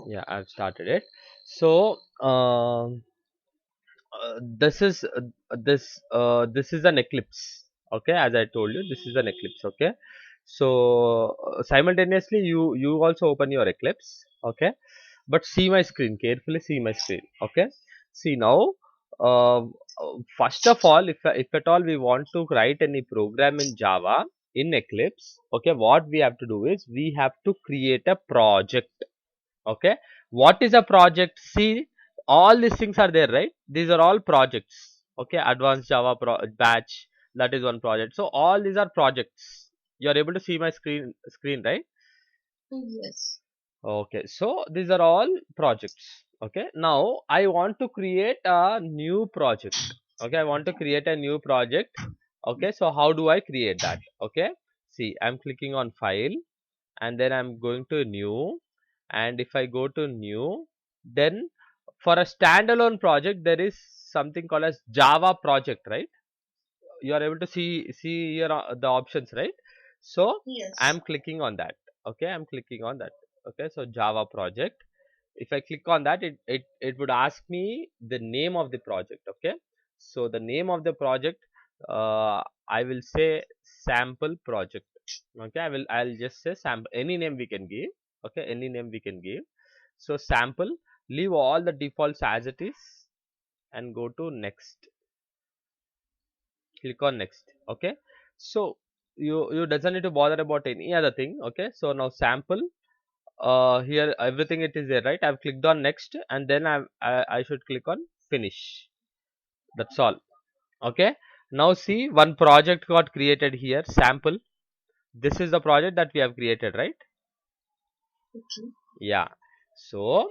Yeah, I've started it. So this is an eclipse. Okay, as I told you, this is an eclipse. Okay, so simultaneously you also open your eclipse. Okay, but see my screen carefully. See my screen. Okay, see now. First of all, if at all we want to write any program in Java in Eclipse, okay, what we have to do is we have to create a project. Okay, what is a project? See, all these things are there, right? These are all projects. Okay, advanced Java batch, that is one project. So all these are projects. You are able to see my screen, right? Yes. Okay, so these are all projects. Okay, now I want to create a new project. Okay, I want to create a new project. Okay, so how do I create that? Okay, see, I'm clicking on file, and then I'm going to new, and if I go to new, then for a standalone project there is something called as Java project, right? You are able to see here the options, right? So I'm Yes. clicking on that. Okay, I'm clicking on that. Okay, so Java project, if I click on that, it would ask me the name of the project. Okay, so the name of the project, I will say sample project. Okay, I'll just say sample, any name we can give. Okay, any name we can give. So sample, leave all the defaults as it is, and go to next. Click on next. Okay, so you doesn't need to bother about any other thing. Okay, so now sample, here everything it is there, right? I've clicked on next, and then I should click on finish. That's all. Okay, now see, one project got created here, sample. This is the project that we have created, right? Okay. Yeah, so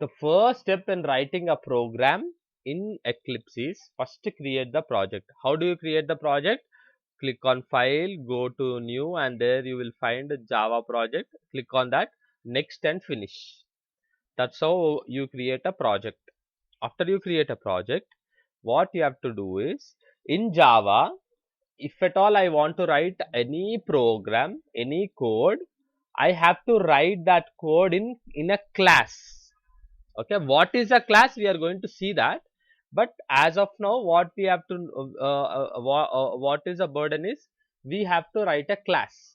the first step in writing a program in Eclipse is first to create the project. How do you create the project? Click on file, go to new, and there you will find a Java project. Click on that, next, and finish. That's how you create a project. After you create a project, what you have to do is, in Java, if at all I want to write any program, any code, I have to write that code in a class. Okay, what is a class? We are going to see that. But as of now, what we have to what is a burden is, we have to write a class.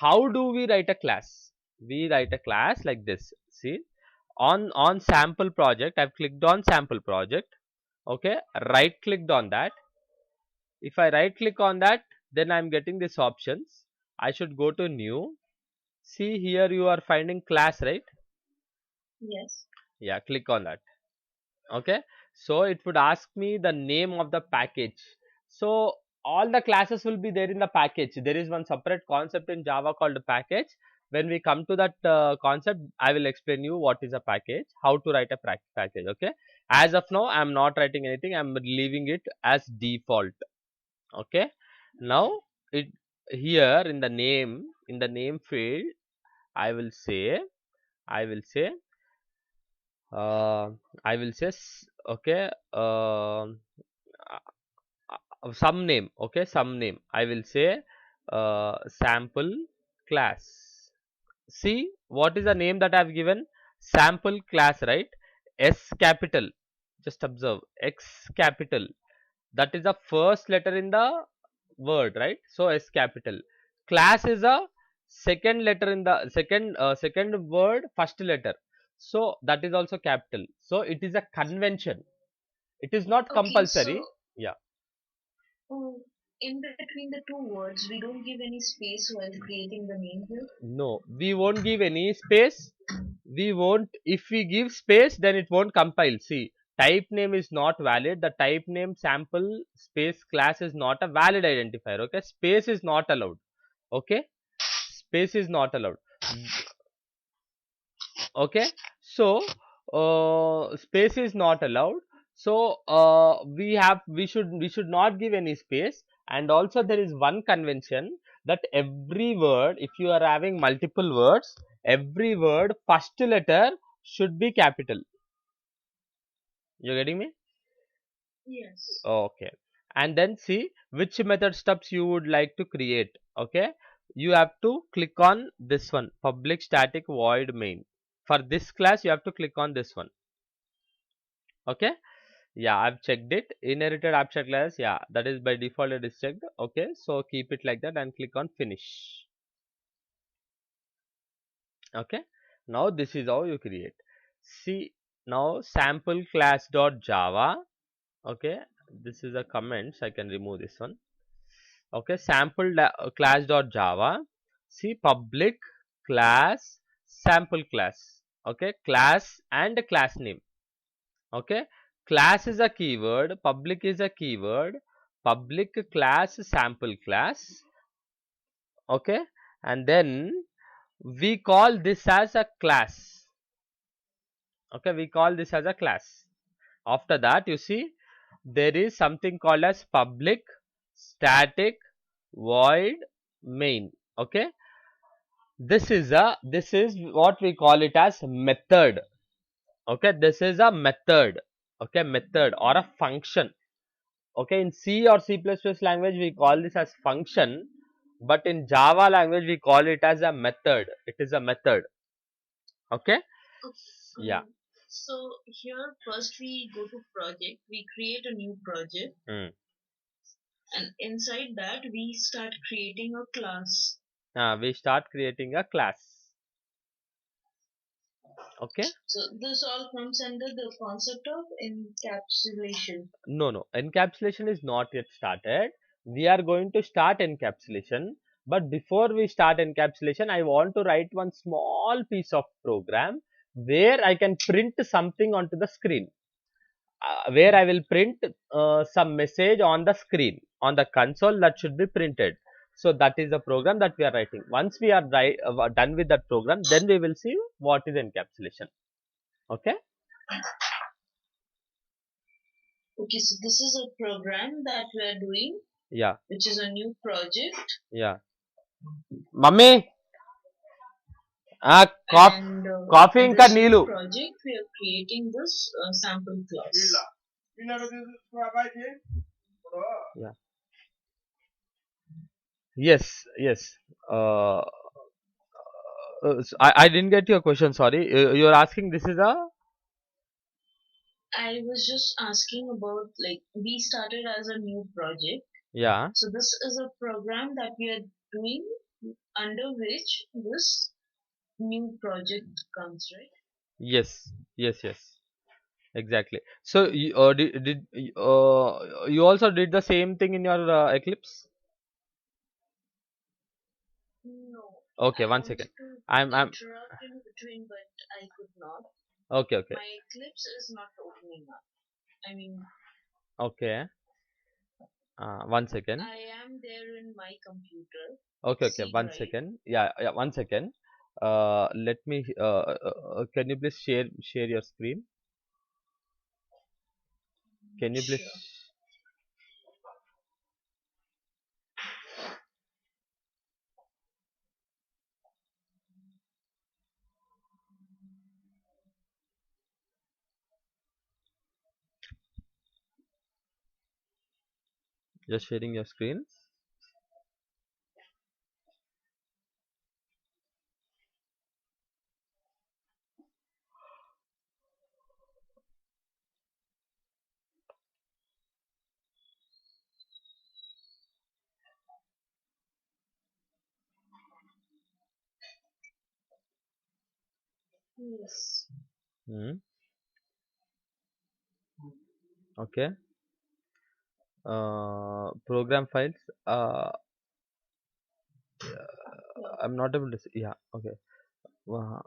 How do we write a class? We write a class like this. See, on sample project, I've clicked on sample project. Okay, right clicked on that. If I right click on that, then I'm getting these options. I should go to new. See, here you are finding class, right? Yes. Yeah, click on that. Okay, so it would ask me the name of the package. So all the classes will be there in the package. There is one separate concept in Java called package. When we come to that concept, I will explain you what is a package, how to write a package. Okay, as of now I'm not writing anything, I'm leaving it as default. Okay, now it, here in the name field, I will say, I will say uh, I will say okay, some name. Okay, some name, I will say sample class. See, what is the name that I've given? Sample class, right? S capital, just observe, X capital, that is the first letter in the word, right? So S capital. Class is a second letter in the second word, first letter, so that is also capital. So it is a convention, it is not Okay, compulsory. so Yeah, in between the two words, we don't give any space while creating the name here. no, we won't give any space. We won't, if we give space, then it won't compile. See, type name is not valid. The type name sample space class is not a valid identifier. Okay, space is not allowed. Okay, space is not allowed. Okay, so space is not allowed. So we should not give any space. And also there is one convention, that every word, if you are having multiple words, every word first letter should be capital. You getting me? Yes. Okay, and then see which method stubs you would like to create. Okay, you have to click on this one, public static void main. for this class you have to click on this one. Okay, yeah, I've checked it. Inherited abstract class, yeah, that is by default it is checked. Okay, so keep it like that and click on finish. Okay, now this is how you create. See, now sample class dot java. Okay, this is a comment, so I can remove this one. Okay, sample class dot java. See, public class sample class. Okay, class and class name. Okay, class is a keyword, public is a keyword, public class sample class. Okay, and then we call this as a class. Okay, we call this as a class. After that, you see, there is something called as public static void main. Okay, this is what we call it as method. Okay, this is a method. Okay, method or a function. Okay, in C or C++ language we call this as function, but in Java language we call it as a method. It is a method. Okay, yeah. So here first we go to project, we create a new project, Mm. and inside that we start creating a class. We start creating a class. Okay, So this all comes under the concept of encapsulation. no, encapsulation is not yet started. We are going to start encapsulation, but before we start encapsulation I want to write one small piece of program where I can print something onto the screen. Where I will print some message on the screen, on the console, that should be printed. So that is the program that we are writing. Once we are done with that program, then we will see what is encapsulation. Okay, Okay, so this is a program that we are doing, yeah, which is a new project. yeah. Mummy, And coffee in inka this new neelu. project, we are creating this sample class. Yeah. Yes, yes. I didn't get your question. Sorry. You're asking this is a. I was just asking about, like, we started as a new project. Yeah. So this is a program that we are doing under which this new project comes, right? Yes. Yes. Yes. Exactly. So you also did the same thing in your Eclipse? No, Okay, I one wanted second. to I'm interrupt in between, but I could not. okay, okay, My Eclipse is not opening up. I mean, okay. One second. I am there in my computer. Okay, okay. See, One right? second. Yeah, yeah. One second. Let me. Can you please share your screen? Can you please Sure. just sharing your screen? Yes. Hmm. Okay. Program files. I'm not able to see. Yeah. Okay. Uh,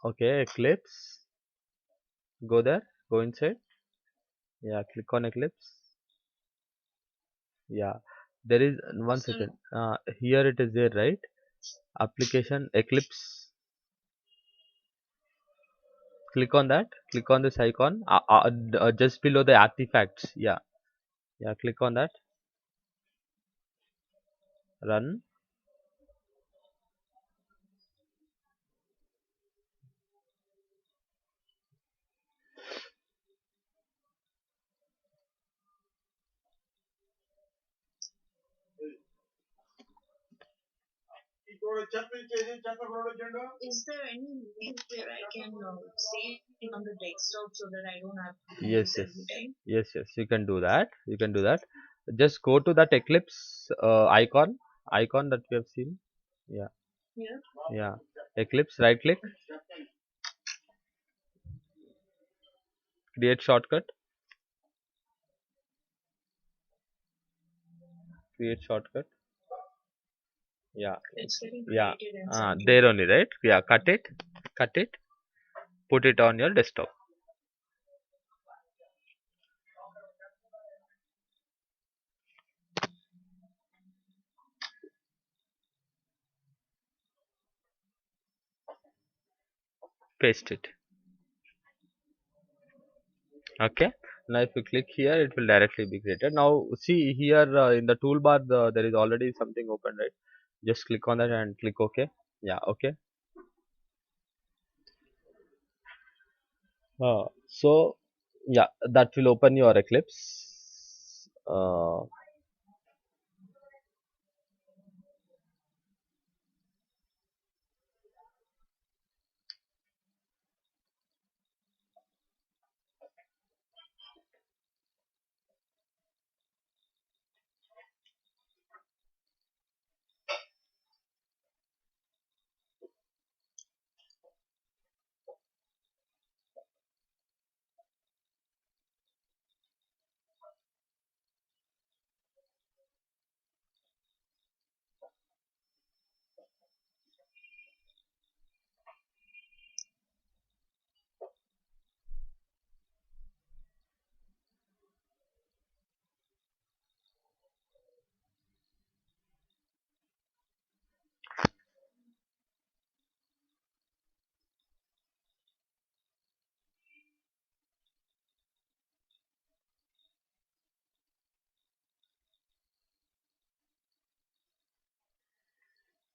okay. Eclipse. Go there. Go inside. Yeah. Click on Eclipse. Yeah. There is one So second. Here it is there, right? Application Eclipse. Click on that. Click on this icon. Just below the artifacts. Yeah. Yeah. Click on that. Run. Is there any way where I can save it on the desktop so that I don't have to do Yes, this yes, every time? yes, yes. You can do that. You can do that. Just go to that eclipse icon that we have seen. Yeah, Yeah. yeah. Eclipse. Right click. Create shortcut. Create shortcut. Yeah, It's getting yeah. created inside There here. only, right? Yeah. Cut it. Cut it. Put it on your desktop. Paste it. Okay. Now if you click here, it will directly be created. Now see here in the toolbar, there is already something open, right? Just click on that and click OK. Yeah, OK. So yeah, that will open your eclipse.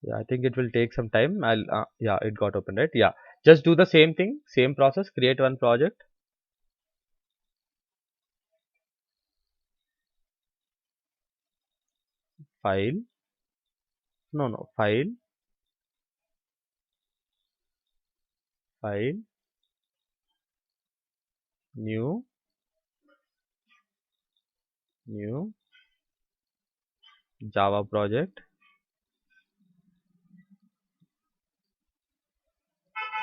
Yeah, I think it will take some time. Yeah, it got open, right? Yeah, just do the same thing, same process. Create one project. File. No, no. File. File. New. New. Java project.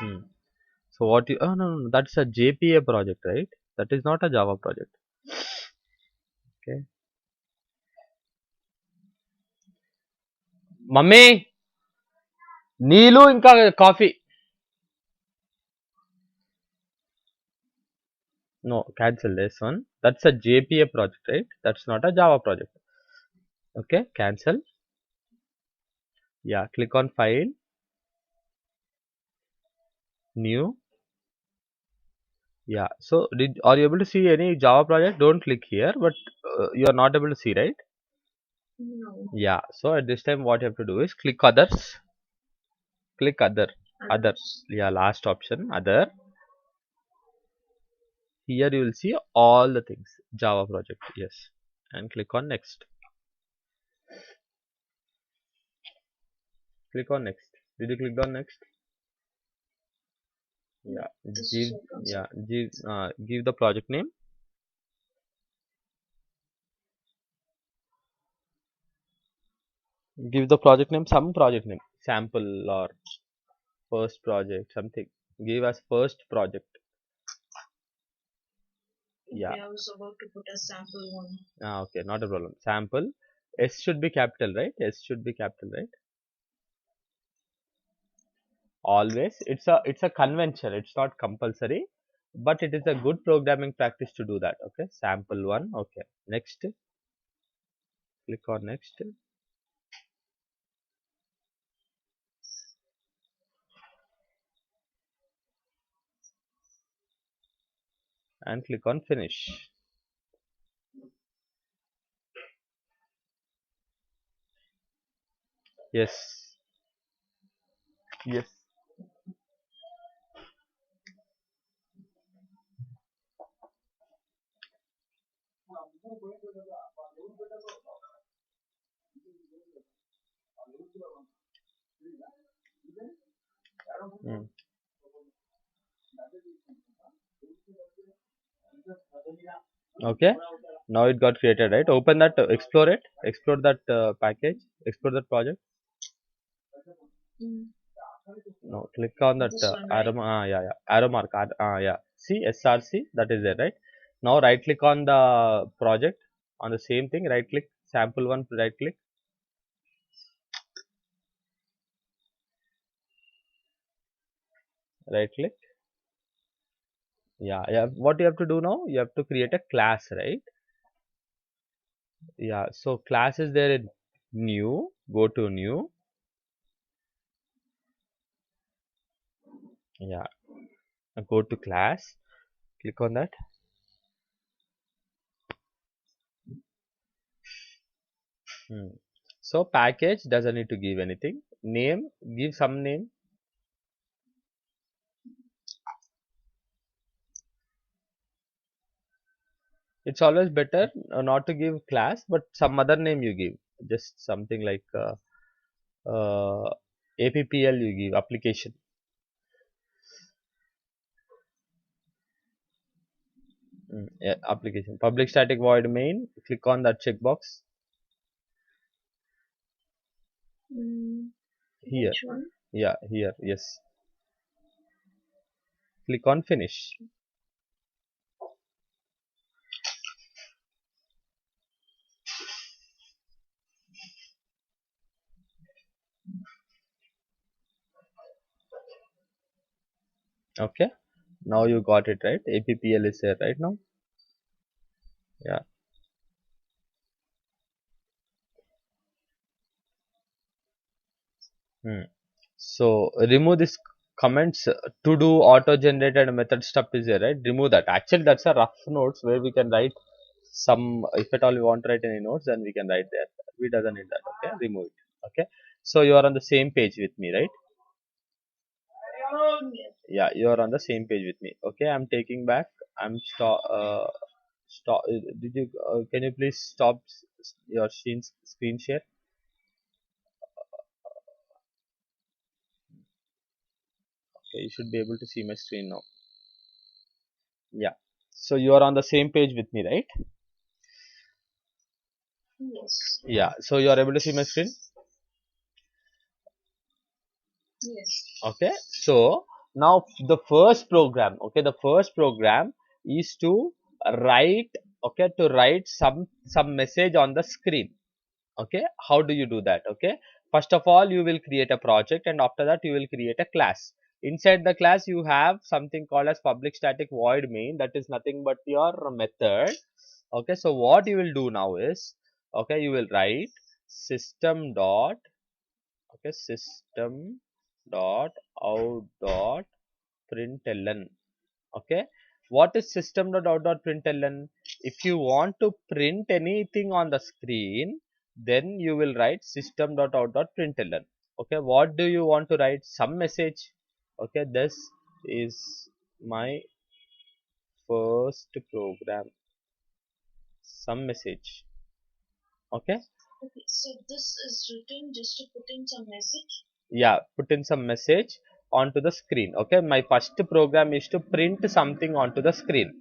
Hmm. So what you? Oh no, no, no, that's a JPA project, right? That is not a Java project. Okay. Mummy నీళ్ళు ఇంకా coffee. No, cancel this one. That's a JPA project, right? That's not a Java project. Okay, cancel. Yeah, click on file, new. Yeah, so are you able to see any Java project? Don't click here, but you are not able to see, right? No. Yeah, so at this time what you have to do is click others, click other. Others. Yeah, last option, other. Here you will see all the things, Java project, yes, and click on next. Click on next. Did you click on next? Yeah, This is give, what comes yeah, up. give the project name. Give the project name, some project name, sample or first project, something. Give us first project. Yeah. Okay, I was about to put a sample one. Okay, not a problem. Sample. S should be capital, right? S should be capital, right? Always. It's a convention. It's not compulsory, but it is a good programming practice to do that. Okay. Sample one. Okay. Next. Click on next and click on finish. Yes. Yes. Mm. Okay, now it got created, right? Open that, explore that package, explore that project. Mm. No, click on that This one, arrow. right? Yeah, yeah, arrow mark. Yeah. See SRC, that is there, right? Now right click on the project, on the same thing. Right click, sample one. Right click, right click. Yeah, yeah. What you have to do now? You have to create a class, right? Yeah. So class is there in new. Go to new. Yeah. Go to class. Click on that. Hmm. So package doesn't need to give anything. Name, give some name. It's always better not to give class, but some other name you give. Just something like APPL you give, application. Yeah, application. Public static void main. Click on that checkbox Mm. here. Which one? Yeah, here. Yes. Click on finish. Okay. Now you got it, right? APPL is there right now. Yeah. Hmm. So remove this comments, to do auto generated method stuff is there, right? Remove that. Actually, that's a rough notes where we can write some. If at all we want to write any notes, then we can write there. We doesn't need that. Okay, remove it. Okay. So you are on the same page with me, right? Yes. Yeah, you are on the same page with me. Okay, I'm taking back. I'm stop. Stop. Did you? Can you please stop your screen share? Okay, you should be able to see my screen now. Yeah. So you are on the same page with me, right? Yes. Yeah. So you are able to see my screen. Yes. Okay. So now the first program. Okay, the first program is to write. Okay, to write some message on the screen. Okay, how do you do that? Okay, first of all you will create a project, and after that you will create a class. Inside the class you have something called as public static void main, that is nothing but your method. Okay, so what you will do now is, okay, you will write system dot, okay, system dot out dot println. Okay, what is system dot out dot println? If you want to print anything on the screen, then you will write system dot out dot println. Okay, what do you want to write? Some message. Okay, this is my first program. Some message. Okay. Okay, so this is written just to put in some message. Yeah, put in some message onto the screen. Okay, my first program is to print something onto the screen.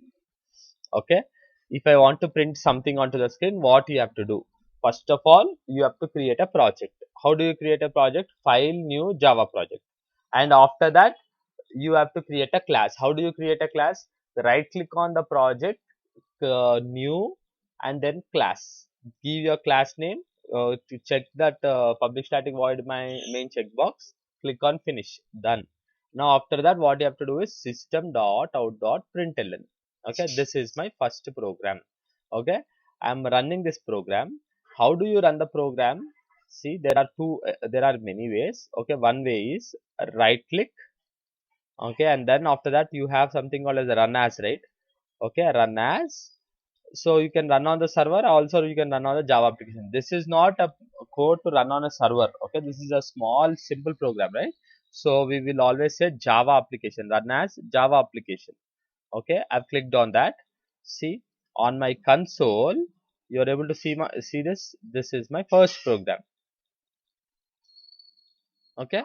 Okay, if I want to print something onto the screen, what you have to do? First of all, you have to create a project. How do you create a project? File, new, Java project. And after that, you have to create a class. How do you create a class? Right click on the project, new, and then class. Give your class name, to check that public static void main checkbox. Click on finish. Done. Now after that, what you have to do is system dot out dot println. Okay, this is my first program. Okay, I am running this program. How do you run the program? See, there are there are many ways. Okay, one way is right click. Okay, and then after that you have something called as run as, right? Okay, run as. So you can run on the server, also you can run on the Java application. This is not a code to run on a server. Okay, this is a small simple program, right? So we will always say Java application, run as Java application. Okay, I've clicked on that. See, on my console you're able to see this. This is my first program. Okay.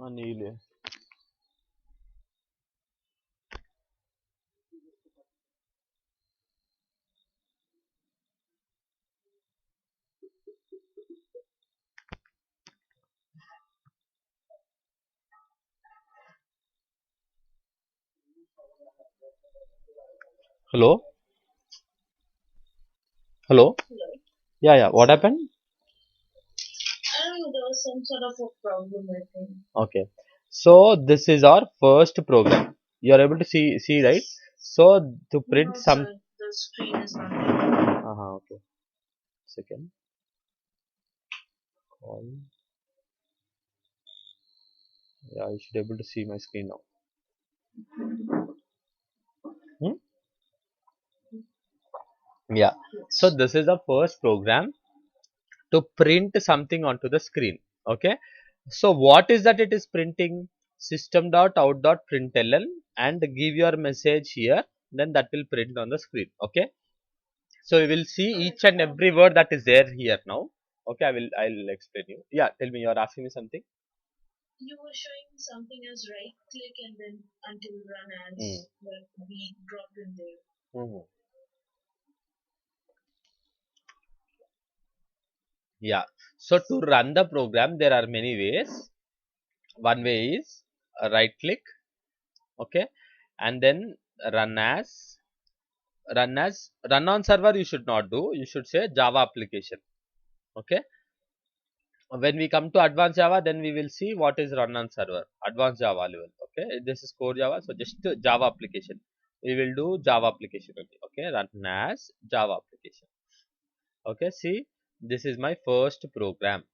Anile. Hello. Hello. Hello. Yeah, yeah. What happened? I don't know, there was some sort of a problem, I think. Okay. So this is our first program. You are able to see right? So to print No, some. sir, the screen is not there. Okay. Second. Call. Yeah, you should able to see my screen now. Hmm? Yeah. So Yes. this is the first program to print something onto the screen. Okay. So what is that it is printing? System.out.println and give your message here. Then that will print on the screen. Okay. So we will see Alright. each and every word that is there here now. Okay. I'll explain you. Yeah. Tell me. You are asking me something. You were showing something as right click and then until run Hmm. as like we dropped in there. Mhm. Yeah. So to run the program, there are many ways. One way is right click, okay, and then run as, run on server. You should not do. You should say Java application. Okay. When we come to advanced Java, then we will see what is run on server. Advanced Java level. Okay. This is core Java. So just Java application. We will do Java application only. Okay. Run as Java application. Okay. See, this is my first program.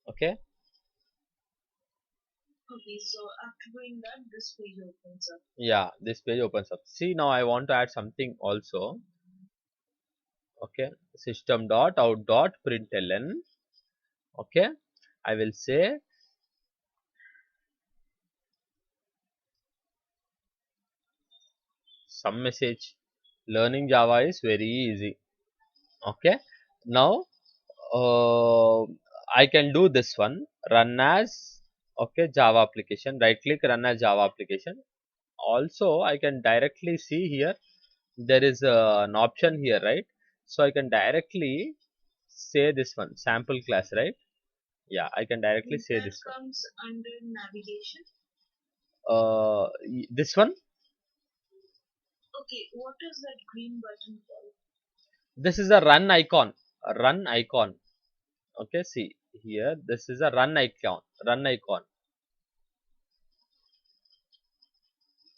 Okay. Okay, so after doing that, this page opens up. Yeah, this page opens up. See, now I want to add something also. Okay, system dot out dot println. Okay, I will say some message. Learning Java is very easy. Okay, now I can do this one. Run as, okay, Java application. Right click, run as Java application. Also, I can directly see here. There is an option here, right? So I can directly say this one, sample class, right? Yeah, I can directly say That this one. comes under navigation. This one. Okay, what is that green button called? This is a run icon. A run icon. Okay, see here. This is a run icon. Run icon.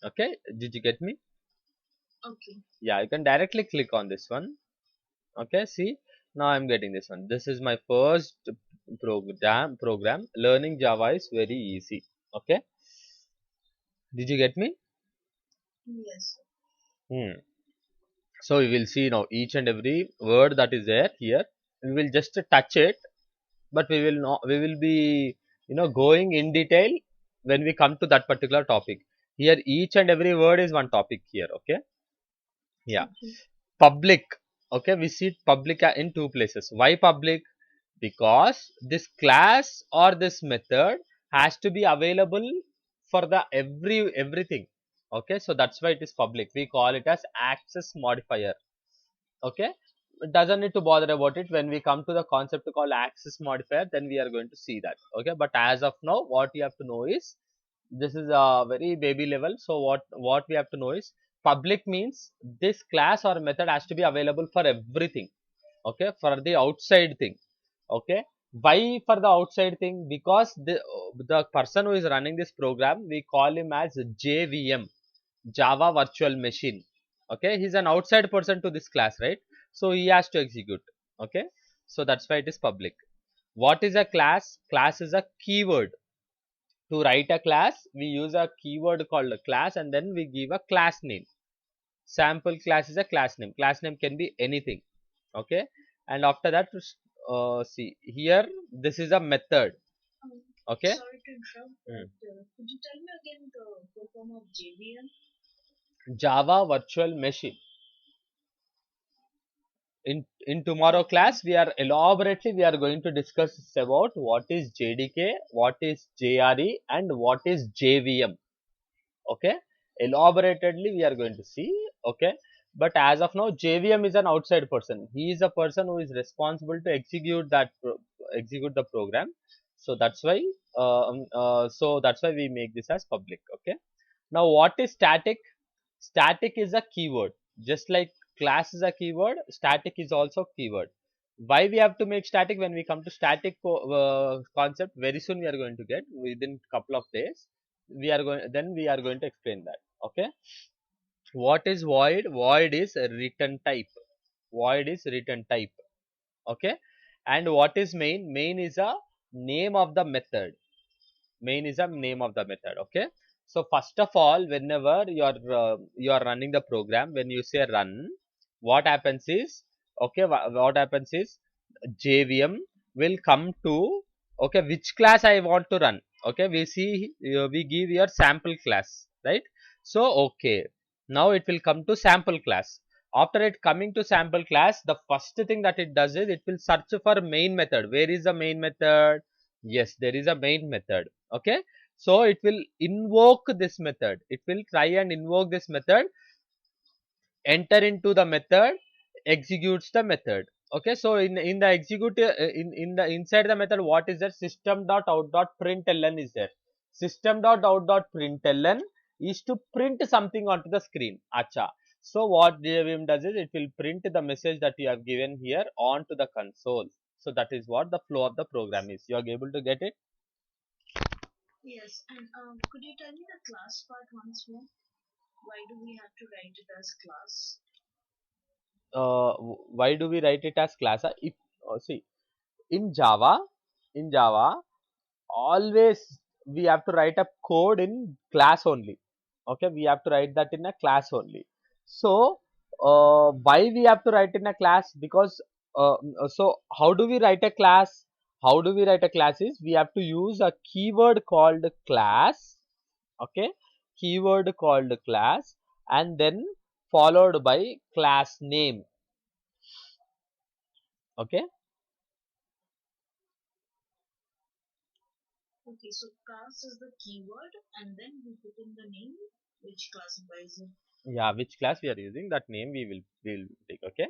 Okay, did you get me? Okay. Yeah, you can directly click on this one. Okay, see, now I'm getting this one. This is my first program. Learning Java is very easy. Okay, did you get me? Yes. Hmm. So we will see now each and every word that is there here. We will just touch it, but we will not. We will be, going in detail when we come to that particular topic. Here, each and every word is one topic here. Okay. Yeah. Okay. Public. Okay. We see public in two places. Why public? Because this class or this method has to be available for the everything. Okay. So that's why it is public. We call it as access modifier. Okay, it doesn't need to bother about it. When we come to the concept called access modifier, then we are going to see that. Okay, but as of now, what you have to know is, this is a very baby level. So what we have to know is, public means this class or method has to be available for everything. Okay, for the outside thing. Okay, Why for the outside thing? Because the person who is running this program, we call him as JVM, Java Virtual Machine. Okay, he's an outside person to this class, right? So he has to execute. Okay, so that's why it is public. What is a class? Class is a keyword. To write a class, we use a keyword called a class, and then we give a class name. Sample class is a class name. Class name can be anything. Okay, and after that, see here, this is a method. Um, Okay. Sorry to interrupt, Mm. but could you tell me again the full form of JVM? Java Virtual Machine. In tomorrow Okay. class, we are going to discuss about what is JDK, what is JRE, and what is JVM. Okay, elaboratedly we are going to see. Okay, but as of now, JVM is an outside person. He is a person who is responsible to execute the program. So that's why we make this as public. Okay, now what is static? Static is a keyword. Just like class is a keyword, static is also keyword. Why we have to make static? When we come to static concept, very soon we are going to get, within couple of days we are going to explain that. Okay, what is void? Void is a return type. Void is return type. Okay, and what is main? Main is a name of the method. Main is a name of the method. Okay, so first of all, whenever you are running the program, when you say run, what happens is, okay, what happens is, JVM will come to, okay, which class I want to run. Okay, we see, we give your sample class, right? So okay, now it will come to sample class. After it coming to sample class, the first thing that it does is, it will search for main method. Where is the main method? Yes, there is a main method. Okay, so it will invoke this method. It will try and invoke this method, enter into the method, executes the method. Okay, so in the execute in the inside the method, what is there? System dot out dot println is there. System dot out dot println is to print something onto the screen. Acha. So what JVM does is, it will print the message that you have given here onto the console. So that is what the flow of the program is. You are able to get it. Yes, and could you tell me the class part once more? Why do we have to write it as class? Why do we write it as class? If see, in Java, in Java, always we have to write a code in class only. Okay, we have to write that in a class only. So why we have to write in a class? Because so how do we write a class? How do we write a class is, we have to use a keyword called class. Okay, keyword called class, and then followed by class name. Okay. Okay, so class is the keyword, and then we put in the name which classifies it. Yeah, which class we are using, that name we will take. Okay,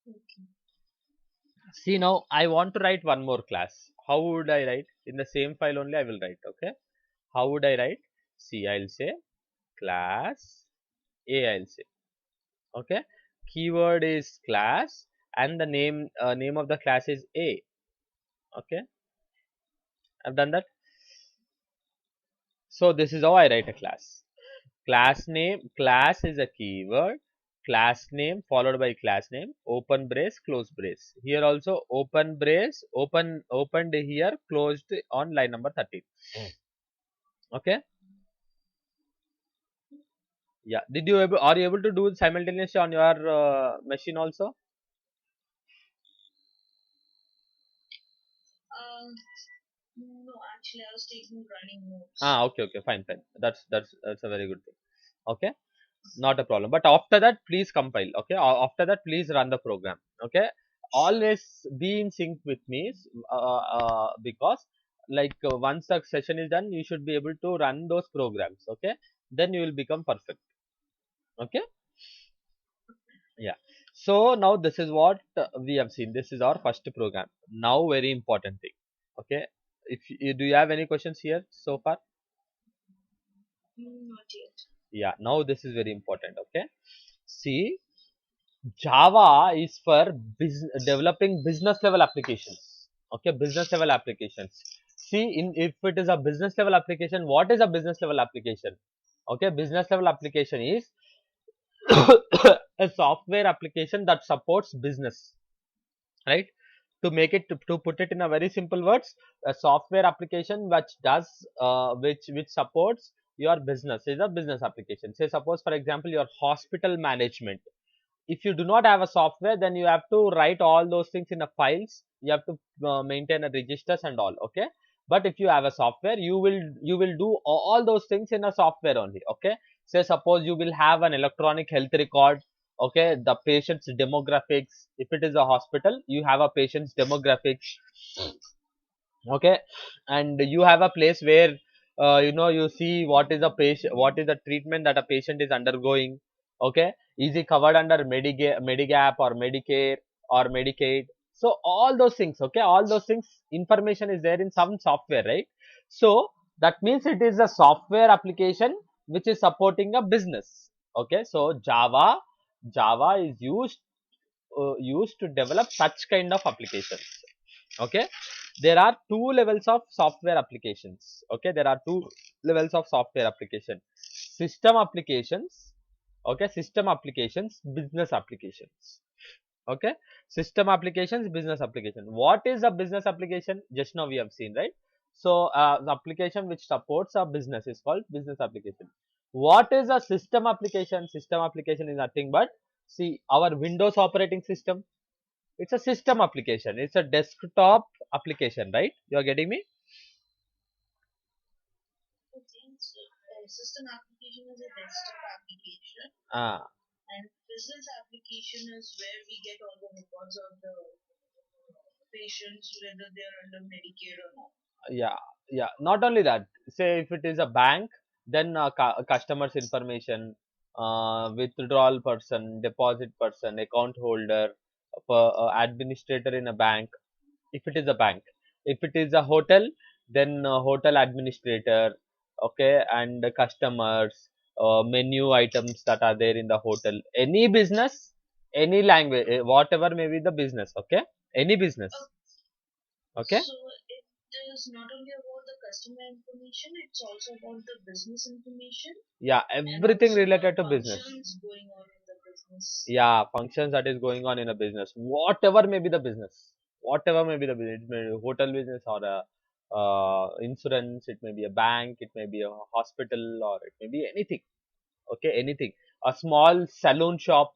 Okay. see, now I want to write one more class. How would I write? In the same file only I will write. Okay, how would I write? See, I'll say class A. I'll say, okay, keyword is class, and the name of the class is A. Okay, I've done that. So this is how I write a class. Class name, class is a keyword, class name followed by class name, open brace, close brace. Here also open brace, opened here, closed on line number 13. Okay, yeah, are you able to do it simultaneously on your machine also? Um, no, actually, I was taking running Ah, notes. okay, okay, fine, fine, that's a very good thing. Okay, not a problem, but after that please compile. Okay, after that please run the program. Okay, Sure. always be in sync with me, because like once the session is done, you should be able to run those programs. Okay, then you will become perfect. Okay, yeah. So now this is what we have seen. This is our first program. Now very important thing. Okay, if you, do you have any questions here so far? Not yet. Yeah, now this is very important. Okay, see, Java is for developing business level applications. Okay, business level applications. See, in if it is a business level application, what is a business level application? Okay, business level application is a software application that supports business, right? To make it to put it in a very simple words, a software application which does which supports your business is a business application. Say suppose for example your hospital management, if you do not have a software, then you have to write all those things in a files, you have to maintain a registers and all. Okay, but if you have a software, you will do all those things in a software only. Okay, say suppose you will have an electronic health record. Okay, the patient's demographics, if it is a hospital, you have a patient's demographics. Okay, and you have a place where you see what is the patient, what is the treatment that a patient is undergoing. Okay, is it covered under Medigap or Medicare or Medicaid? So all those things, okay, all those things, information is there in some software, right? So that means it is a software application which is supporting a business. Okay, so Java is used to develop such kind of applications. Okay, there are two levels of software applications. Okay, there are two levels of software application: system applications. Okay, system applications, business applications. Okay, system applications, business application. What is a business application? Just now we have seen, right? So the application which supports a business is called business application. What is a system application? System application is nothing but, see, our Windows operating system, it's a system application. It's a desktop application, right? You are getting me? Okay, so system application is a desktop application, Ah, and business application is where we get all the records of the patients, whether they are under Medicare or not. yeah, yeah. Not only that. Say if it is a bank, then customer's information, withdrawal person, deposit person, account holder, administrator in a bank. If it is a bank, if it is a hotel, then hotel administrator. Okay, and the customers, menu items that are there in the hotel, any business, any language, whatever may be the business. Okay, any business. Okay, So it is not only about the customer information, it's also about the business information yeah, and everything also the related to business. functions going on in the business. Yeah, functions that is going on in a business, whatever may be the business, whatever may be the business, it may be a hotel business or a insurance, it may be a bank, it may be a hospital, or it may be anything. Okay, anything, a small saloon shop.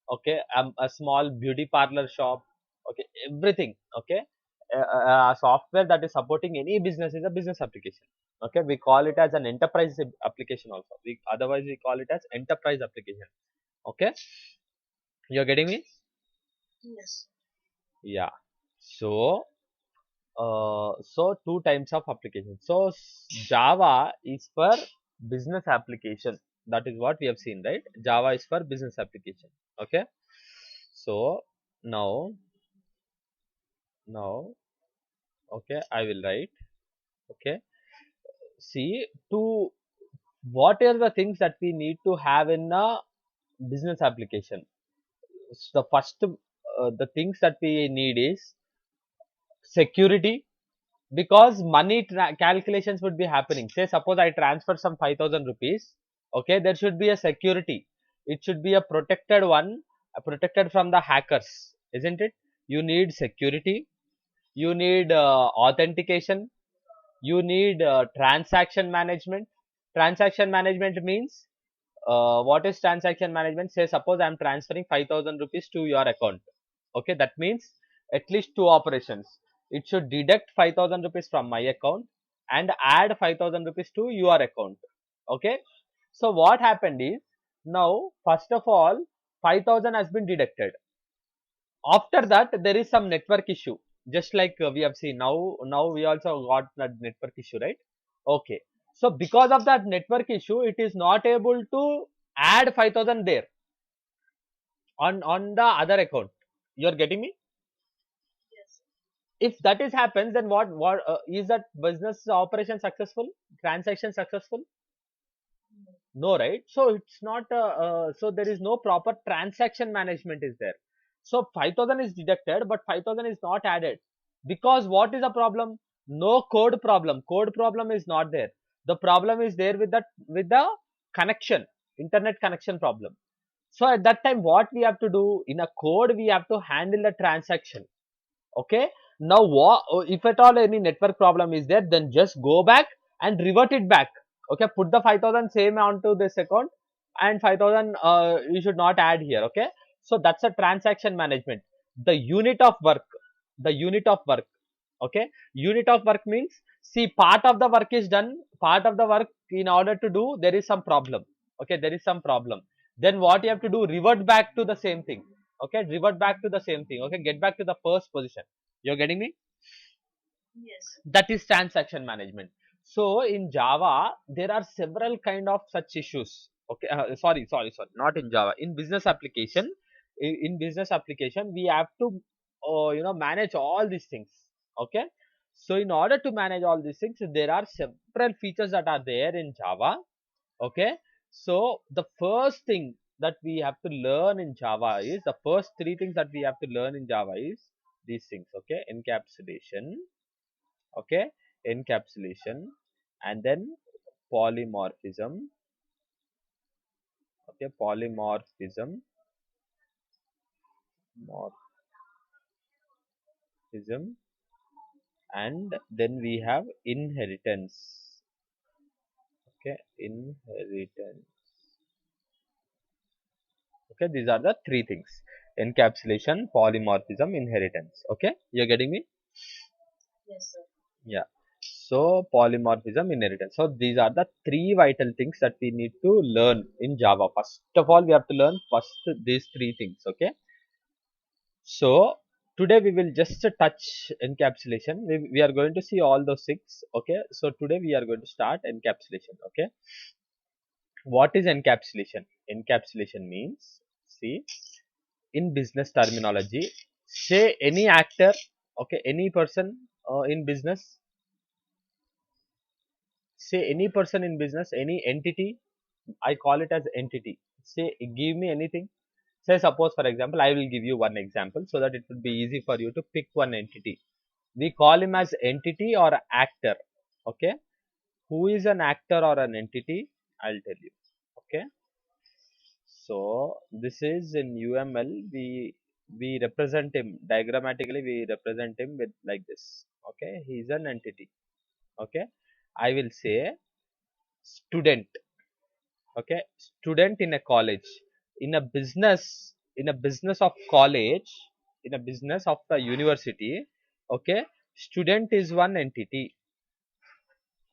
Okay, a small beauty parlor shop. Okay, everything. Okay, a software that is supporting any business is a business application. Okay, we call it as an enterprise application also, otherwise we call it as enterprise application. Okay, you're getting me? Yes. Yeah. So so two types of application. So Java is for business application. That is what we have seen, right? Java is for business application. Okay. So now, now, okay, I will write. Okay. See, to what are the things that we need to have in a business application? The first, the things that we need is security, because money calculations would be happening. Say suppose I transfer some 5,000 rupees. Okay, there should be a security. It should be a protected one, protected from the hackers, isn't it? You need security, you need authentication, you need transaction management. Transaction management means, what is transaction management? Say suppose I am transferring 5,000 rupees to your account. Okay, that means at least two operations. It should deduct 5,000 rupees from my account and add 5,000 rupees to your account. Okay, so what happened is, now first of all 5,000 has been deducted. After that there is some network issue, just like we have seen. Now we also got that network issue, right? Okay, so because of that network issue, it is not able to add 5,000 there on the other account. You are getting me? Yes. If that is happens, then what is that business operation successful, transaction successful? No. No, right? So it's not so there is no proper transaction management is there. So 5,000 is deducted, but 5,000 is not added, because what is the problem? No code problem. Code problem is not there. The problem is there with the connection, internet connection problem. So at that time, what we have to do in a code, we have to handle the transaction. Okay. Now what, if at all any network problem is there, then just go back and revert it back. Okay, put the 5,000 same onto this account, and 5,000 you should not add here. Okay, so that's a transaction management. The unit of work, the unit of work. Okay, unit of work means, see, part of the work is done, part of the work, in order to do, there is some problem. Okay, there is some problem, then what you have to do, revert back to the same thing. Okay, revert back to the same thing. Okay, get back to the first position. You're getting me? Yes. That is transaction management. So in Java there are several kind of such issues. Okay, sorry, not in Java, in business application. In business application we have to manage all these things. Okay, so in order to manage all these things, there are several features that are there in Java. Okay, so the first thing that we have to learn in Java is, the first three things that we have to learn in Java is these things. Okay, encapsulation. Okay, encapsulation, and then polymorphism. Okay, polymorphism, morphism, and then we have inheritance. Okay, inheritance. Okay, these are the three things: encapsulation, polymorphism, inheritance. Okay, you're getting me? Yes, sir. Yeah. So polymorphism, inheritance, so these are the three vital things that we need to learn in Java. First of all, we have to learn first these three things. Okay, so today we will just touch encapsulation. We are going to see all those six. Okay, so today we are going to start encapsulation. Okay, what is encapsulation? Encapsulation means, see, in business terminology, say any actor, okay, any person in business, say any person in business, any entity, I call it as entity. Say, give me anything. Say, suppose, for example, I will give you one example so that it would be easy for you to pick one entity. We call him as entity or actor. Okay. Who is an actor or an entity? I'll tell you. Okay. So, this is in UML. We represent him diagrammatically. We represent him with like this. Okay. He is an entity. Okay. I will say student. Okay, student in a college, in a business, in a business of college, in a business of the university. Okay, student is one entity.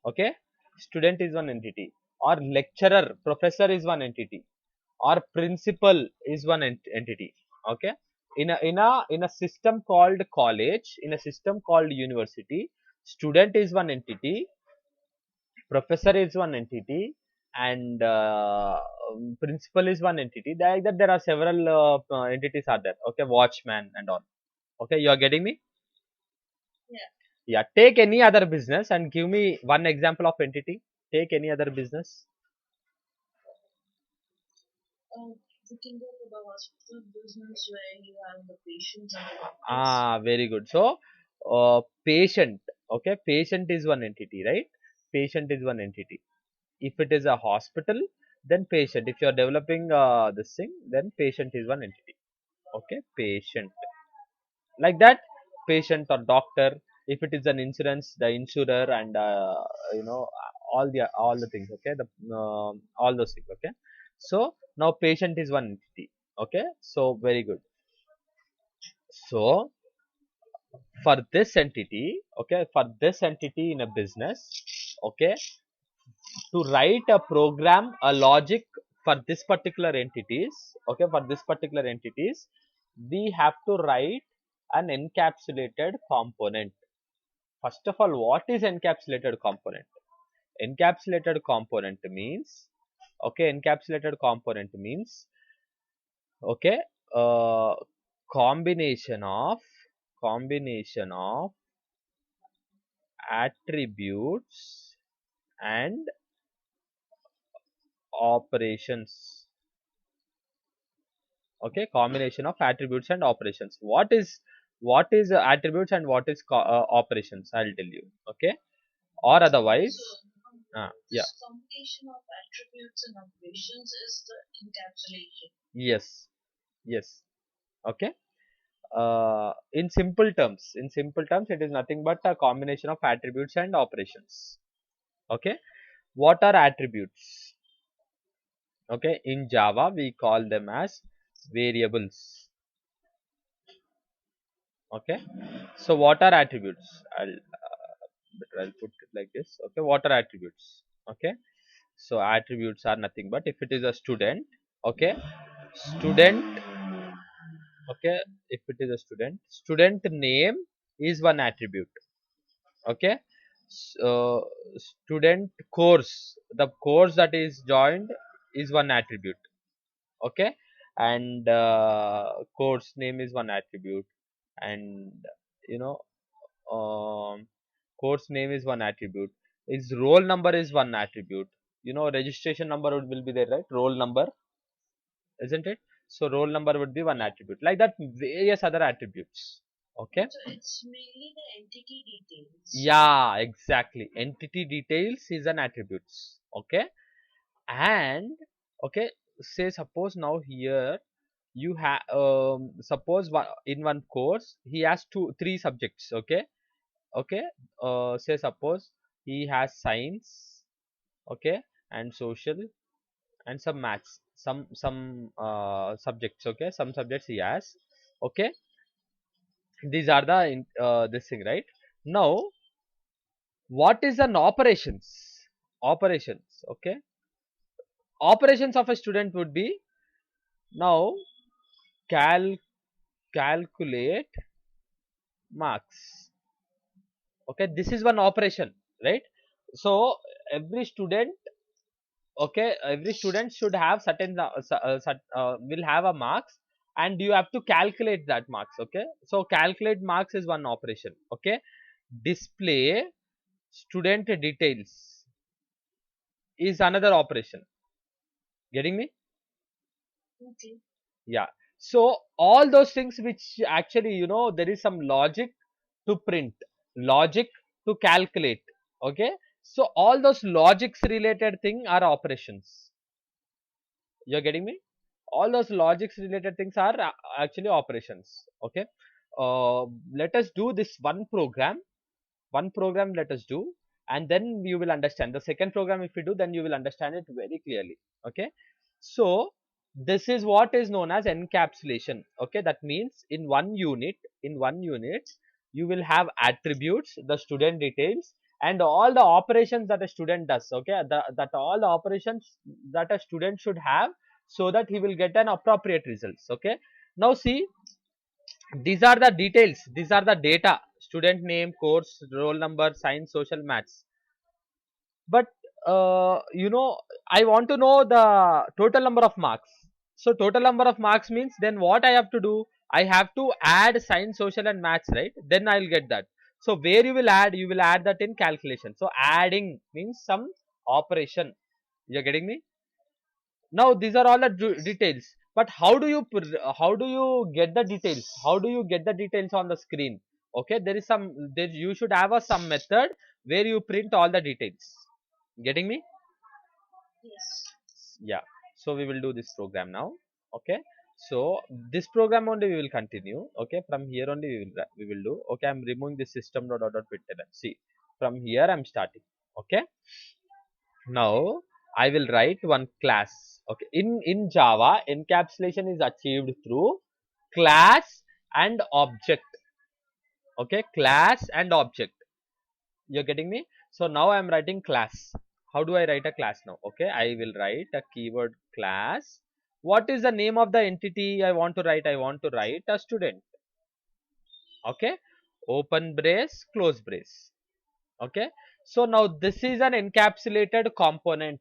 Okay, student is one entity, or lecturer, professor is one entity, or principal is one entity. Okay, in a system called college, in a system called university, student is one entity, professor is one entity, and principal is one entity. Like that, there are several entities are there. Okay, watchman and all. Okay, you are getting me? Yeah. Yeah, take any other business and give me one example of entity. Take any other business. Um, we can go to the hospital business where you have the patients and the doctors. Very good. So patient. Okay, patient is one entity, right? Patient is one entity. If it is a hospital, then patient. If you are developing this thing, then patient is one entity. Okay, patient, like that. Patient or doctor. If it is an insurance, the insurer, and you know all the things. Okay, the all those things. Okay, so now patient is one entity. Okay, so very good. So for this entity, okay, for this entity in a business, okay, to write a program, a logic for this particular entities, okay, for this particular entities, we have to write an encapsulated component. First of all, what is encapsulated component? Encapsulated component means, okay, encapsulated component means, okay, uh, combination of combination of attributes and operations. Okay, combination of attributes and operations. What is attributes and what is operations? I'll tell you. Okay, or otherwise, So, yeah, this combination of attributes and operations is the encapsulation. yes, yes. Okay. In simple terms, it is nothing but a combination of attributes and operations. Okay, what are attributes? Okay, in Java we call them as variables. Okay, so what are attributes? I'll put it like this. Okay, what are attributes? Okay, so attributes are nothing but if it is a student. Okay, student. Okay, if it is a student name is one attribute. Okay, student course, the course that is joined is one attribute. Okay, and course name is one attribute, and you know course name is one attribute, is roll number is one attribute. Registration number will be there, right? Roll number, isn't it? So roll number would be one attribute, like that various other attributes. Okay, So it's mainly the entity details. yeah, exactly, entity details is an attributes. Okay, and okay, say suppose now here you have suppose in one course he has three subjects. Okay, okay, say suppose he has science, okay, and social, and some maths, some subjects. Okay, some subjects he has. Okay, these are the this thing, right? Now what is an operations? Okay, operations of a student would be now cal calculate marks. Okay, this is one operation, right? So every student, okay, every student should have certain will have a marks, and you have to calculate that marks. Okay, so calculate marks is one operation. Okay, display student details is another operation. Getting me? Okay. Yeah, so all those things which actually, there is some logic to print, logic to calculate. Okay, so all those logics related thing are operations. You're getting me? All those logics related things are actually operations. Okay, uh, let us do this one program let us do, and then you will understand the second program. If you do, then you will understand it very clearly. Okay, so this is what is known as encapsulation. Okay, that means in one unit you will have attributes, the student details, and all the operations that a student does. Okay, that all the operations that a student should have, so that he will get an appropriate results. Okay, now see, these are the details, these are the data: student name, course, roll number, science, social, maths. But I want to know the total number of marks. So total number of marks means, then what I have to do, I have to add science, social, and maths, right? Then I'll get that. So where you will add that in calculation. So adding means some operation. You're getting me? Now these are all the details, but how do you get the details? How do you get the details on the screen? Okay, there you should have some method where you print all the details. Getting me? Yes. Yeah, so we will do this program now. Okay, so this program only we will continue. Okay, from here only we will do. Okay, I'm removing the system.out.println. See, from here I'm starting. Okay, now I will write one class. Okay, in Java, encapsulation is achieved through class and object. Okay, class and object. You're getting me? So now I'm writing class. How do I write a class now? Okay, I will write a keyword class. What is the name of the entity I want to write? I want to write a student. Okay, open brace, close brace. Okay, so now this is an encapsulated component.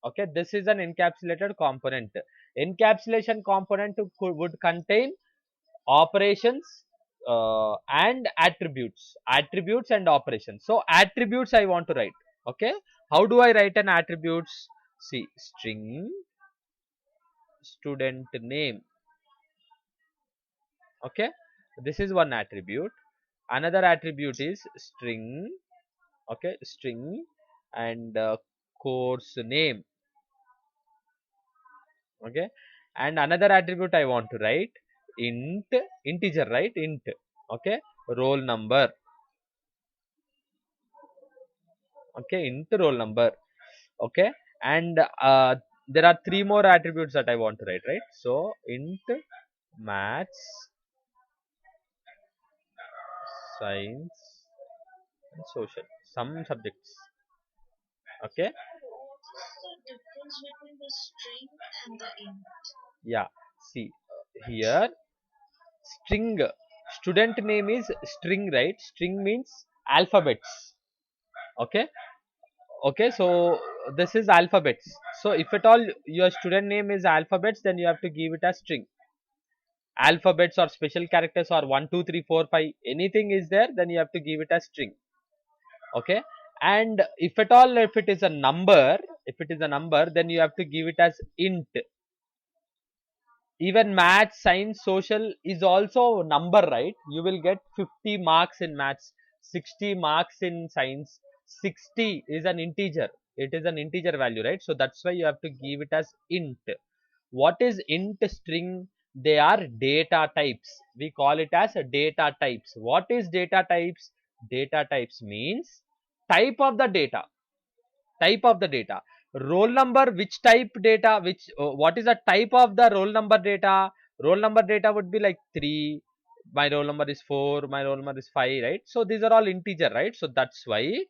Okay, this is an encapsulated component. Encapsulation component would contain operations and attributes and operations. So attributes I want to write. Okay, how do I write an attributes? See, string student name. Okay, this is one attribute. Another attribute is string. Okay, string and course name. Okay, and another attribute I want to write int, integer, right? Int. Okay, roll number. Okay, int roll number. Okay, and there are three more attributes that I want to write, right? So int maths, science and social, some subjects. Okay, What is the difference between the string and the int? yeah, see, here string, student name is string, right? String means alphabets. Okay, okay, so this is alphabets. So if at all your student name is alphabets, then you have to give it a string. Alphabets or special characters or 1 2 3 4 5, anything is there, then you have to give it a string. Okay, and if at all, if it is a number, if it is a number, then you have to give it as int. Even maths, science, social is also number, right? You will get 50 marks in maths, 60 marks in science. 60 is an integer, it is an integer value, right? So that's why you have to give it as int. What is int, string? They are data types. We call it as data types. What is data types? Data types means type of the data. Type of the data. Roll number, which type data, which what is the type of the roll number data? Roll number data would be like 3, my roll number is 4, my roll number is 5, right? So these are all integer, right? So that's why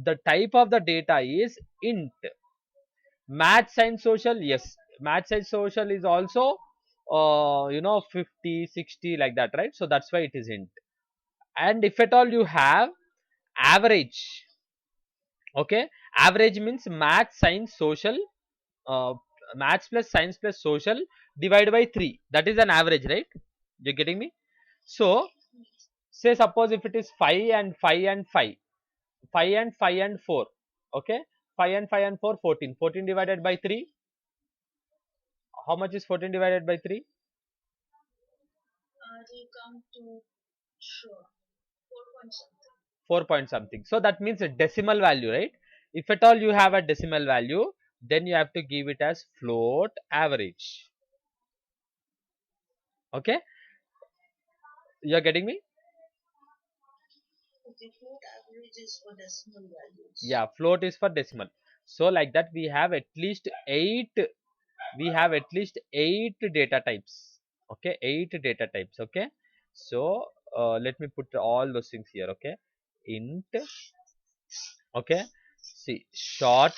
the type of the data is int. Math, science, social, yes, math, science, social is also 50 60 like that, right? So that's why it is int. And if at all you have average. Okay, average means math, science, social, uh, maths plus science plus social divided by 3, that is an average, right? You're getting me? So say suppose if it is 5 and 5 and 5, 5 and 5 and 4. Okay, 5 and 5 and 4, 14. 14 divided by 3, how much is 14 divided by 3? They come to sure 4 point something. 4 point something. So that means a decimal value, right? If at all you have a decimal value, then you have to give it as float average. Okay, you're getting me? Okay, float average is for decimal values. Yeah, float is for decimal. So like that we have at least 8, we have at least 8 data types. Okay, 8 data types. Okay, so let me put all those things here. Okay, int. Okay, see, short,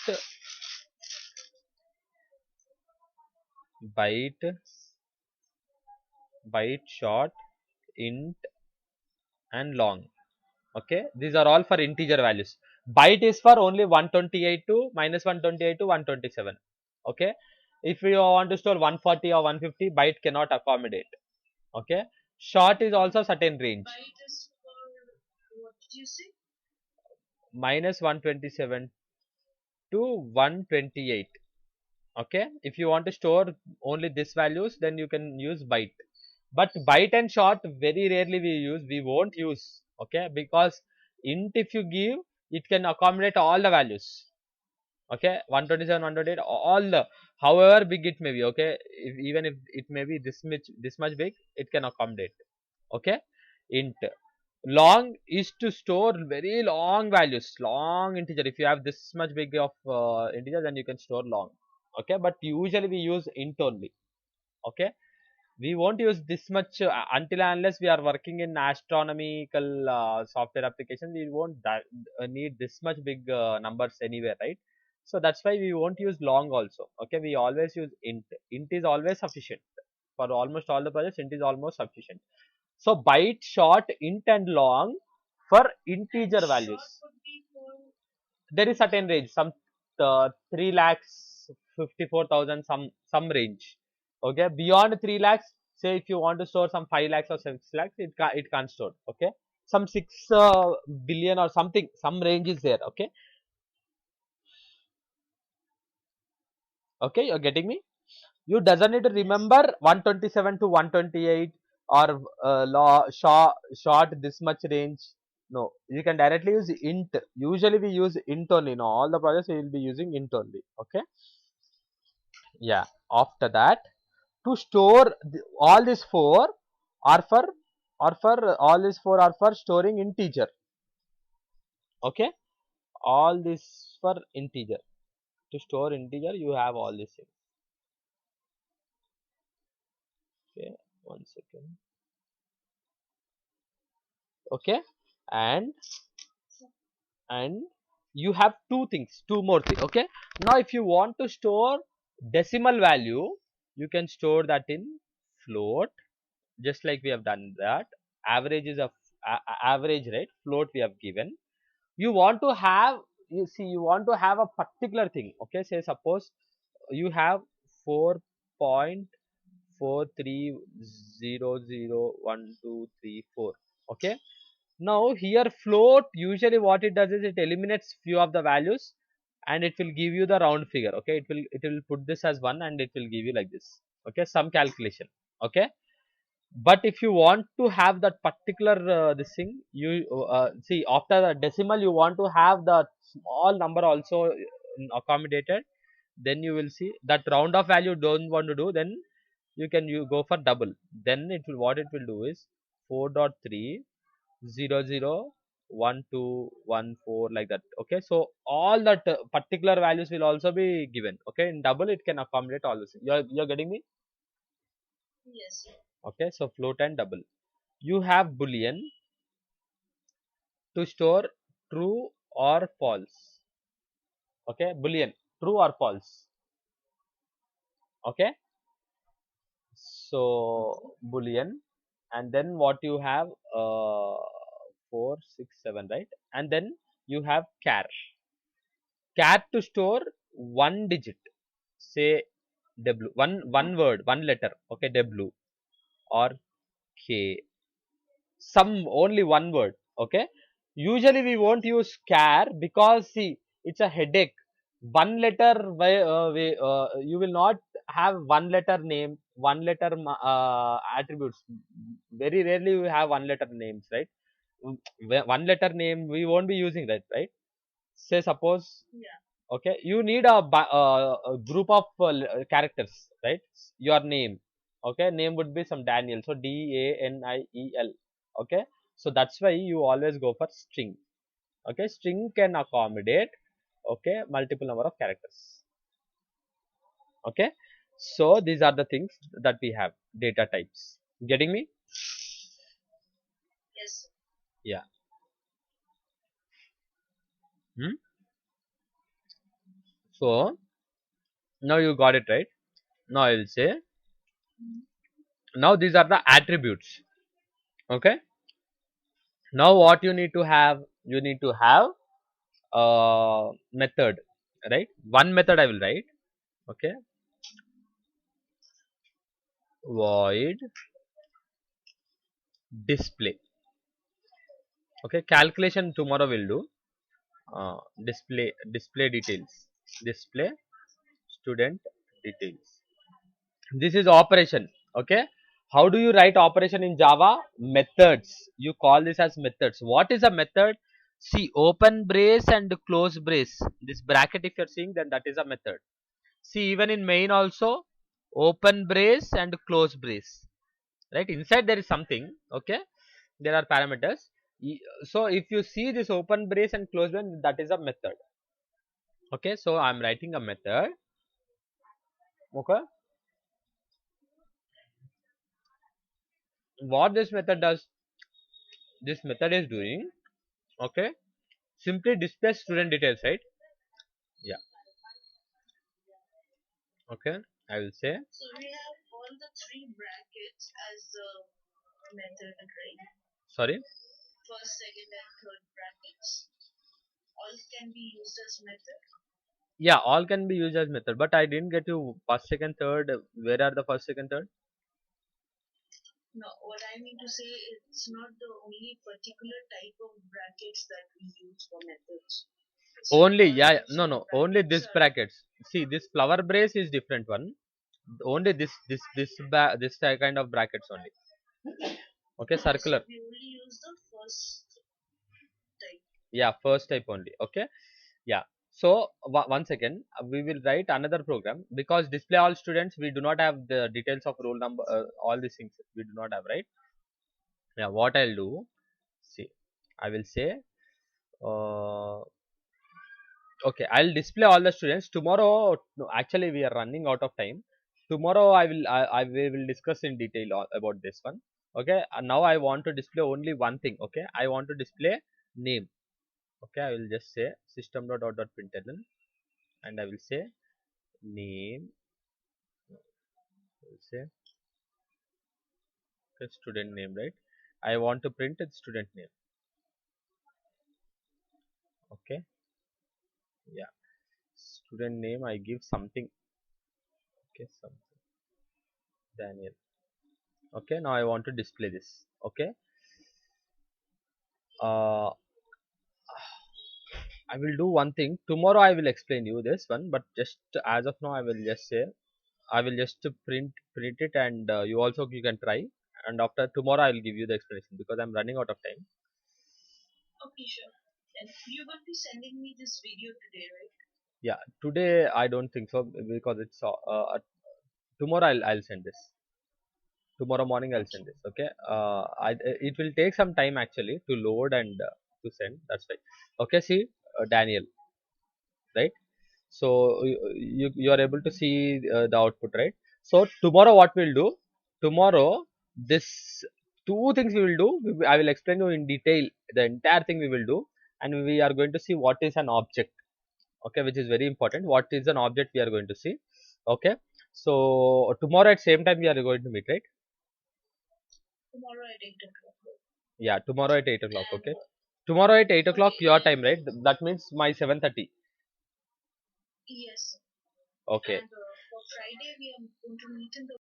byte, byte, short, int and long. Okay, these are all for integer values. Byte is for only 128 to minus 128 to 127. Okay, if you want to store 140 or 150, byte cannot accommodate. Okay, short is also certain range, Byte is for what did you say? minus 127 to 128. Okay, if you want to store only this values, then you can use byte. But byte and short very rarely we use, we won't use. Okay, because int, if you give, it can accommodate all the values. Okay, 127, 128, all the, however big it may be. Okay, even if it may be this much big, it can accommodate. Okay, int. Long is to store very long values, long integer. If you have this much big of integer, then you can store long. Okay, but usually we use int only. Okay, we won't use this much until and unless we are working in astronomical software application. We won't need this much big numbers anywhere, right? So that's why we won't use long also. Okay, we always use int. Int is always sufficient for almost all the projects. Int is almost sufficient. So byte, short, int and long for integer values. Short would be for There is certain range, some 3 lakhs 54,000, some range. Okay, beyond 3 lakhs, say if you want to store some 5 lakhs or 6 lakhs, it can't store. Okay, some 6 billion or something, some range is there. Okay, Okay, you're getting me? You doesn't need to remember 127 to 128 or short this much range. No, you can directly use int. Usually we use int only. No, all the projects we will be using int only. Okay. Yeah. After that, to store all these four are for all these four are for storing integer. Okay. All this for integer. To store integer, you have all these things. Okay. 1 second. Okay. And and you have two more things. Okay, now if you want to store decimal value, you can store that in float, just like we have done that. Average is a average, right? Float we have given. You want to have, you see, you want to have a particular thing. Okay, say suppose you have 4.43001234. Okay, now here float, usually what it does is it eliminates few of the values and it will give you the round figure. Okay, it will put this as 1 and it will give you like this. Okay, some calculation. Okay, but if you want to have that particular this thing, you see, after the decimal you want to have the small number also accommodated, then you will see that round off value don't want to do, then you go for double. Then it will, what it will do is 4.3001214 like that. Okay, so all that particular values will also be given. Okay, in double it can accommodate all this. You're getting me? Yes. Okay, so float and double. You have boolean to store true or false. Okay, boolean, true or false. Okay, so boolean, and then what you have, 467, right? And then you have char to store one digit, say w, one word, one letter. Okay, w or k, some only one word. Okay, usually we won't use char because see, it's a headache. One letter you will not have one letter name, one letter attributes. Very rarely we have one letter names, right? One letter name we won't be using that, right? Say suppose, Yeah. okay, you need a group of characters, right? Your name. Okay, name would be some Daniel, so Daniel. Okay, so that's why you always go for string. Okay, string can accommodate, okay, multiple number of characters. Okay, so these are the things that we have, data types. Getting me? Yes. Yeah. Hmm? So now you got it, right? Now I will say, now these are the attributes. Okay, now what you need to have, you need to have a method, right? One method I will write. Okay, void display. Okay, calculation tomorrow will do. Display details, display student details. This is operation. Okay, how do you write operation in Java? Methods. You call this as methods. What is a method? See, open brace and close brace, this bracket if you're seeing, then that is a method. See, even in main also, open brace and close brace, right? Inside there is something. Okay, there are parameters. So if you see this open brace and close brace, that is a method. Okay, so I'm writing a method. Okay, what this method does, this method is doing, okay, simply display student details, right? Yeah. Okay, I will say, So we have all the three brackets as the method, right? sorry. First, second, and third brackets. All can be used as method. Yeah, all can be used as method, but I didn't get you first, second, third. Where are the first, second, third? No, what I mean to say, it's not the only particular type of brackets that we use for methods. Only, yeah, no, no, only this brackets. See, this flower brace is different one. Only this kind of brackets only. Okay, circular. We only use the first type. Yeah, first type only. Okay, yeah. So one second, we will write another program because display all students. We do not have the details of roll number, all these things. We do not have, right? Yeah. What I'll do? See, I will say. Uh, Okay, I'll display all the students tomorrow. No, actually, we are running out of time. Tomorrow, we will discuss in detail about this one. Okay, and now I want to display only one thing. Okay, I want to display name. Okay, I will just say system.out.println and I will say name. I will say student name, right? I want to print the student name. Okay, yeah, student name. I give something. Okay, something Daniel. Okay, now I want to display this. Okay, uh, I will do one thing. Tomorrow I will explain you this one, but just as of now, I will just say I will just print it, and you also you can try. And after tomorrow, I will give you the explanation because I'm running out of time. Okay, sure. And you're going to be sending me this video today, right? Yeah, today I don't think so because it's tomorrow. I'll send this. Tomorrow morning I'll send this. Okay. It will take some time actually to load and to send. That's right. Okay. See, Daniel, right? So you are able to see the output, right? So tomorrow what we'll do, tomorrow this two things we will do. I will explain you in detail the entire thing we will do, and we are going to see what is an object. Okay, which is very important. What is an object we are going to see. Okay, so tomorrow at same time we are going to meet, right? Tomorrow at 8 o'clock. Yeah, tomorrow at 8 o'clock. And Okay, tomorrow at 8 o'clock your okay, time, right? That means my 7:30. yes. Okay. And for Friday, we are going to meet in the